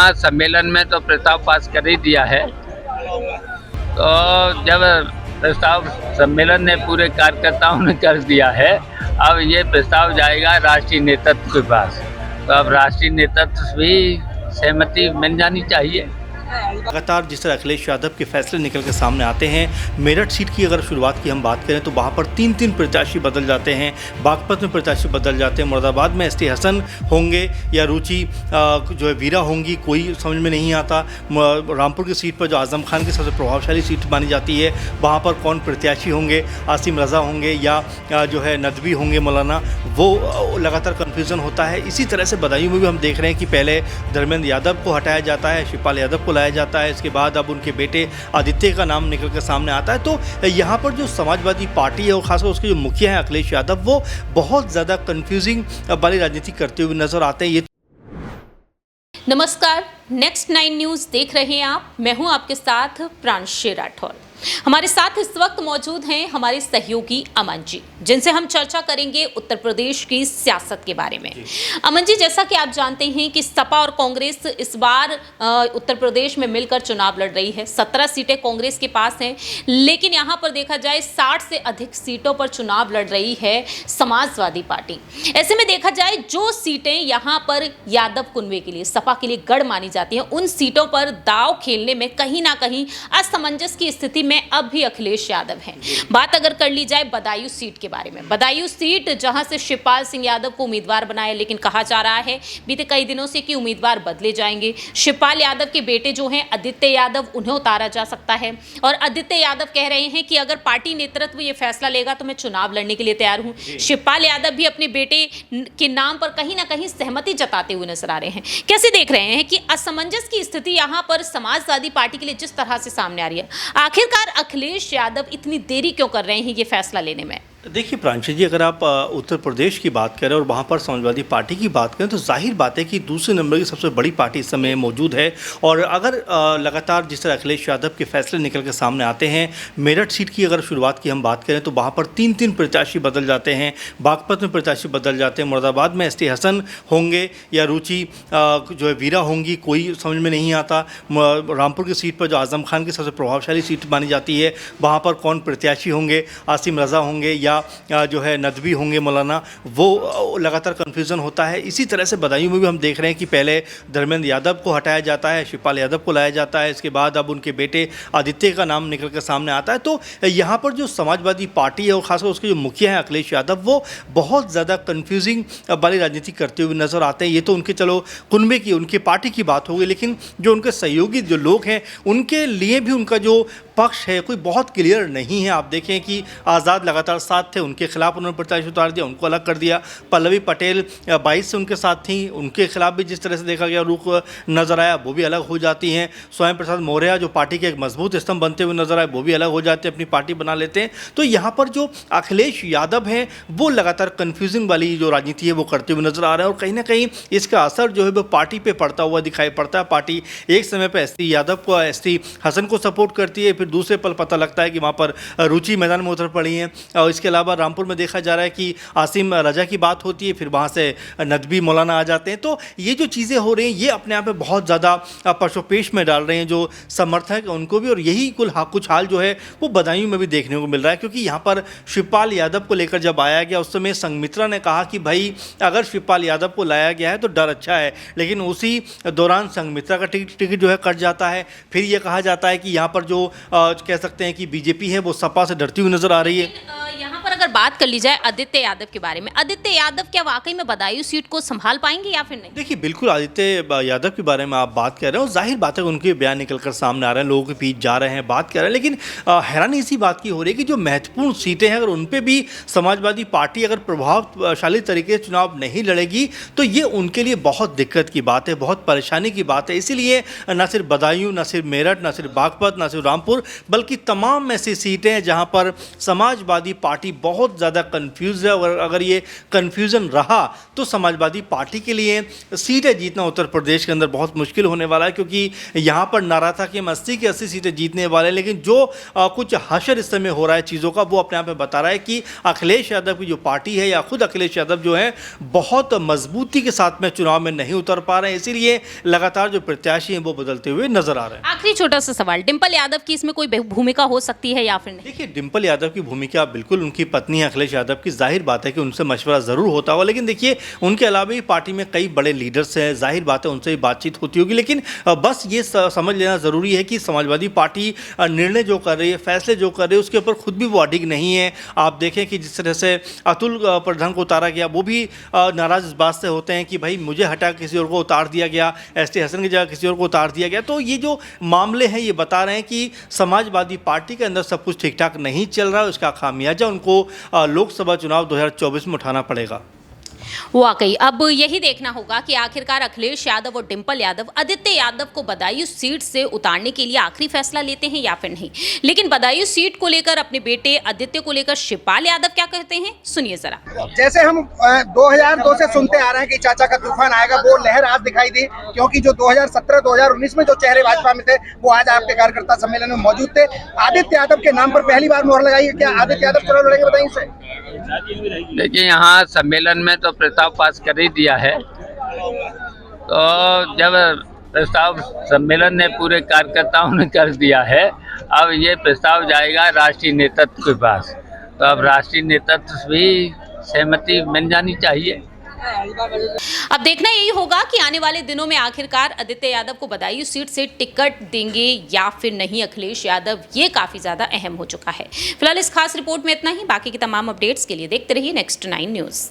हाँ, सम्मेलन में तो प्रस्ताव पास कर ही दिया है। तो जब प्रस्ताव सम्मेलन ने पूरे कार्यकर्ताओं ने कर दिया है, अब ये प्रस्ताव जाएगा राष्ट्रीय नेतृत्व के पास। तो अब राष्ट्रीय नेतृत्व भी सहमति मिल जानी चाहिए। लगातार जिस तरह अखिलेश यादव के फैसले निकल के सामने आते हैं, मेरठ सीट की अगर शुरुआत की हम बात करें तो वहाँ पर तीन प्रत्याशी बदल जाते हैं, बागपत में प्रत्याशी बदल जाते हैं, मुरादाबाद में एसटी हसन होंगे या रुचि जो है वीरा होंगी, कोई समझ में नहीं आता। रामपुर की सीट पर जो आजम खान की सबसे प्रभावशाली सीट मानी जाती है, वहाँ पर कौन प्रत्याशी होंगे, आसिम रज़ा होंगे या जो है नदवी होंगे मौलाना, वो लगातार कन्फ्यूज़न होता है। इसी तरह से बदायूं में भी हम देख रहे हैं कि पहले धर्मेंद्र यादव को हटाया जाता है, शिवपाल यादव को लाया जाता है, इसके बाद अब उनके बेटे आदित्य का नाम निकल कर सामने आता है। तो यहाँ पर जो समाजवादी पार्टी है और खासकर उसके जो मुखिया हैं अखिलेश यादव, वो बहुत ज़्यादा कन्फ्यूजिंग वाली राजनीति करते हुए नजर आते हैं। ये नमस्कार, नेक्स्ट 9 न्यूज़ देख रहे हैं आप। मैं हूं आपके साथ प्रांशी राठौर। हमारे साथ इस वक्त मौजूद हैं हमारे सहयोगी अमन जी, जिनसे हम चर्चा करेंगे उत्तर प्रदेश की सियासत के बारे में। अमन जी, जैसा कि आप जानते हैं कि सपा और कांग्रेस इस बार उत्तर प्रदेश में मिलकर चुनाव लड़ रही है। 17 सीटें कांग्रेस के पास हैं, लेकिन यहाँ पर देखा जाए 60 से अधिक सीटों पर चुनाव लड़ रही है समाजवादी पार्टी। ऐसे में देखा जाए जो सीटें यहाँ पर यादव कुनबे के लिए, सपा के लिए गढ़ मानी जाती हैं, उन सीटों पर दांव खेलने में कहीं ना कहीं असमंजस की स्थिति में अब भी अखिलेश यादव हैं। बात अगर कर ली जाए बदायूं सीट के बारे में, बदायूं सीट जहां से शिवपाल सिंह यादव को उम्मीदवार बनाया, लेकिन कहा जा रहा है बीते कई दिनों से कि उम्मीदवार बदले जाएंगे। शिवपाल यादव के बेटे जो हैं आदित्य यादव, उन्हें उतारा जा सकता है। और आदित्य यादव कह रहे हैं कि अगर पार्टी नेतृत्व ये फैसला लेगा तो मैं चुनाव लड़ने के लिए तैयार हूं। शिवपाल यादव भी अपने बेटे के नाम पर कहीं ना कहीं सहमति जताते हुए नजर आ रहे हैं। कैसे देख रहे हैं कि असमंजस की स्थिति यहां पर समाजवादी पार्टी के लिए जिस तरह से सामने आ रही है, आखिरकार अखिलेश यादव इतनी देरी क्यों कर रहे हैं ये फैसला लेने में? देखिए प्रांशी जी, अगर आप उत्तर प्रदेश की बात करें और वहाँ पर समाजवादी पार्टी की बात करें तो जाहिर बात है कि दूसरे नंबर की सबसे बड़ी पार्टी इस समय मौजूद है। और अगर लगातार जिस तरह अखिलेश यादव के फैसले निकल के सामने आते हैं, मेरठ सीट की अगर शुरुआत की हम बात करें तो वहाँ पर तीन प्रत्याशी बदल जाते हैं, बागपत में प्रत्याशी बदल जाते हैं, मुरादाबाद में एसटी हसन होंगे या रुचि जो है वीरा होंगी, कोई समझ में नहीं आता। रामपुर की सीट पर जो आजम खान की सबसे प्रभावशाली सीट मानी जाती है, वहाँ पर कौन प्रत्याशी होंगे, आसिम रज़ा होंगे या जो है नदवी होंगे मौलाना, वो लगातार कन्फ्यूज़न होता है। इसी तरह से बदायूं में भी हम देख रहे हैं कि पहले धर्मेंद्र यादव को हटाया जाता है, शिवपाल यादव को लाया जाता है, इसके बाद अब उनके बेटे आदित्य का नाम निकल कर सामने आता है। तो यहाँ पर जो समाजवादी पार्टी है और खासकर उसके जो मुखिया हैं अखिलेश यादव, वो बहुत ज़्यादा कन्फ्यूजिंग वाली राजनीति करते हुए नजर आते हैं। ये तो उनके चलो कुनबे की, उनकी पार्टी की बात होगी, लेकिन जो उनके सहयोगी जो लोग हैं उनके लिए भी उनका जो पक्ष है कोई बहुत क्लियर नहीं है। आप देखें कि आज़ाद लगातार साथ थे, उनके खिलाफ उन्होंने प्रत्याशी उतार दिया, उनको अलग कर दिया। पल्लवी पटेल 22 से उनके साथ थी, उनके खिलाफ भी जिस तरह से देखा गया रुख नजर आया, वो भी अलग हो जाती हैं। स्वयं प्रसाद मौर्य जो पार्टी के एक मजबूत स्तंभ बनते हुए नजर आए, वो भी अलग हो जाते हैं, अपनी पार्टी बना लेते हैं। तो यहाँ पर जो अखिलेश यादव हैं वो लगातार कन्फ्यूजिंग वाली जो राजनीति है वो करते हुए नजर आ रहे हैं। और कहीं ना कहीं इसका असर जो है वो पार्टी पर पड़ता हुआ दिखाई पड़ता है। पार्टी एक समय पर एसटी यादव को, एसटी हसन को सपोर्ट करती है, फिर दूसरे पल पता लगता है कि वहाँ पर रुचि मैदान में उतर पड़ी हैं। और इसके अलावा रामपुर में देखा जा रहा है कि आसिम रजा की बात होती है, फिर वहाँ से नदवी मौलाना आ जाते हैं। तो ये जो चीज़ें हो रही हैं ये अपने आप में बहुत ज़्यादा पशुपेश में डाल रहे हैं जो समर्थक उनको भी। और यही कुछ हाल जो है वो बदायूं में भी देखने को मिल रहा है, क्योंकि यहाँ पर शिवपाल यादव को लेकर जब आया गया उस समय संघमित्रा ने कहा कि भाई अगर शिवपाल यादव को लाया गया है तो डर अच्छा है, लेकिन उसी दौरान संघमित्रा का टिकट जो है कट जाता है। फिर ये कहा जाता है कि यहाँ पर जो कह सकते हैं कि बीजेपी है वो सपा से डरती हुई नजर आ रही है। यहाँ पर अगर बात कर ली जाए आदित्य यादव के बारे में, आदित्य यादव क्या वाकई में बदायूं सीट को संभाल पाएंगे या फिर नहीं? देखिए बिल्कुल आदित्य यादव के बारे में आप बात कर रहे हो, जाहिर बात है उनके बयान निकलकर सामने आ रहे हैं, लोगों के बीच जा रहे हैं, बात कर रहे हैं। लेकिन हैरानी इसी बात की हो रही है कि जो महत्वपूर्ण सीटें हैं अगर उन पर भी समाजवादी पार्टी अगर प्रभावशाली तरीके से चुनाव नहीं लड़ेगी तो ये उनके लिए बहुत दिक्कत की बात है, बहुत परेशानी की बात है। इसीलिए न सिर्फ बदायूं, न सिर्फ मेरठ, न सिर्फ बागपत, न सिर्फ रामपुर, बल्कि तमाम ऐसी सीटें हैं जहाँ पर समाजवादी पार्टी बहुत बहुत ज़्यादा कन्फ्यूज है और अगर ये कन्फ्यूज़न रहा तो समाजवादी पार्टी के लिए सीटें जीतना उत्तर प्रदेश के अंदर बहुत मुश्किल होने वाला है, क्योंकि यहाँ पर नारा था कि हम 80 की 80 सीटें जीतने वाले हैं, लेकिन जो कुछ हशर इस समय हो रहा है चीज़ों का, वो अपने आप में बता रहा है कि अखिलेश यादव की जो पार्टी है या खुद अखिलेश यादव जो है बहुत मजबूती के साथ में चुनाव में नहीं उतर पा रहे हैं, इसीलिए लगातार जो प्रत्याशी हैं वो बदलते हुए नजर आ रहे हैं। आखिरी छोटा सा सवाल, डिंपल यादव की इसमें कोई भूमिका हो सकती है या फिर नहीं? देखिए, डिंपल यादव की भूमिका बिल्कुल उनकी पत्नी है अखिलेश यादव की, जाहिर बात है कि उनसे मशवरा ज़रूर होता होगा, लेकिन देखिए उनके अलावा भी पार्टी में कई बड़े लीडर्स हैं, जाहिर बात है उनसे भी बातचीत होती होगी, लेकिन बस ये समझ लेना ज़रूरी है कि समाजवादी पार्टी निर्णय जो कर रही है, फैसले जो कर रही है, उसके ऊपर खुद भी वो अडिग नहीं है। आप देखें कि जिस तरह से अतुल प्रधान को उतारा गया, वो भी नाराज़ इस बात से होते हैं कि भाई मुझे हटा किसी और को उतार दिया गया, एसटी हसन की जगह किसी और को उतार दिया गया। तो ये जो मामले हैं ये बता रहे हैं कि समाजवादी पार्टी के अंदर सब कुछ ठीक ठाक नहीं चल रहा है, उसका खामियाजा उनको लोकसभा चुनाव 2024 में उठाना पड़ेगा। वाकई अब यही देखना होगा कि आखिरकार अखिलेश यादव और डिंपल यादव आदित्य यादव को बदायूं सीट से उतारने के लिए आखिरी फैसला लेते हैं या फिर नहीं। लेकिन बदायूं सीट को लेकर अपने बेटे आदित्य को लेकर शिवपाल यादव क्या कहते हैं, सुनिए जरा। जैसे हम 2002 से सुनते आ रहे हैं कि चाचा का तूफान आएगा, वो लहर आज दिखाई दी, क्योंकि जो 2017-2019 में जो चेहरे भाजपा में थे वो आज आपके कार्यकर्ता सम्मेलन में मौजूद थे। आदित्य यादव के नाम पर पहली बार मोहर लगाई है, क्या आदित्य यादव चुनाव लड़ेंगे, बताइए इसे। देखिए, यहाँ सम्मेलन में तो प्रस्ताव पास कर ही दिया है, तो जब प्रस्ताव सम्मेलन ने पूरे कार्यकर्ताओं ने कर दिया है, अब ये प्रस्ताव जाएगा राष्ट्रीय नेतृत्व के पास, तो अब राष्ट्रीय नेतृत्व भी सहमति मिल जानी चाहिए। अब देखना यही होगा कि आने वाले दिनों में आखिरकार आदित्य यादव को बदायूं सीट से टिकट देंगे या फिर नहीं अखिलेश यादव, ये काफी ज्यादा अहम हो चुका है। फिलहाल इस खास रिपोर्ट में इतना ही। बाकी की तमाम अपडेट्स के लिए देखते रहिए नेक्स्ट 9 न्यूज।